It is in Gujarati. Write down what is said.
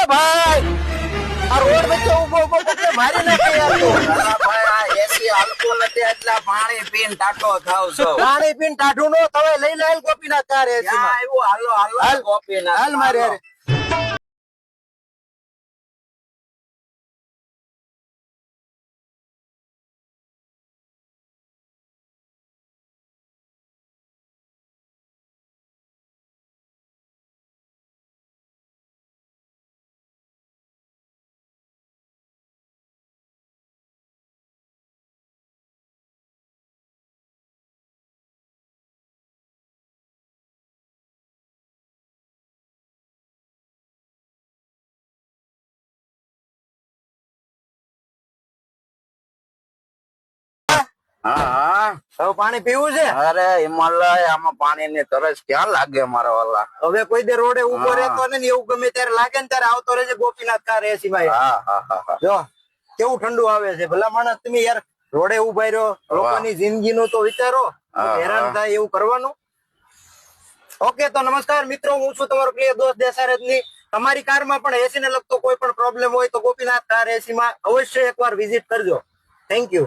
ભાઈ આ રોડ વચ્ચે ઉભો ઉભો કોકને મારી નાખે યાર તું. ભાઈ આ એસી હાલતું નથી એટલે પાણી પીને ટાટો થાવ છો. પાણી પીને ટાઢું નો થવાય. લઈ લે ગોપીનાથ તારે ક્યાં આવ્યું? હાલો હાલો હાલ. ગોપીનાથ, હાલ મારે હાલો. હારે. હા હા હવે પાણી પીવું છે. અરે હિમાલય આમાં પાણી ની તરસ ક્યાં લાગે મારા વાલા. હવે કોઈ દે રોડે ઉભો હા. રહેતો ને એવું ગમે ત્યારે લાગે ને ત્યારે આવતો રહેજે ગોપીનાથ કાર એસી માં. હા હા હા હા. જો કેવું ઠંડુ આવે છે. ભલા માણસ તમે યાર રોડે ઉભા રહ્યો. લોકોની જિંદગી નું તો વિચારો. હા, હેરાન હા. થાય એવું કરવાનું. ઓકે તો નમસ્કાર મિત્રો, હું છું તમારો પ્રિય દોસ્ત દેસારજની. તમારી કારમાં પણ એસી ને લગતો કોઈ પણ પ્રોબ્લેમ હોય તો ગોપીનાથ કાર એસી માં અવશ્ય એકવાર વિઝિટ કરજો. Thank you.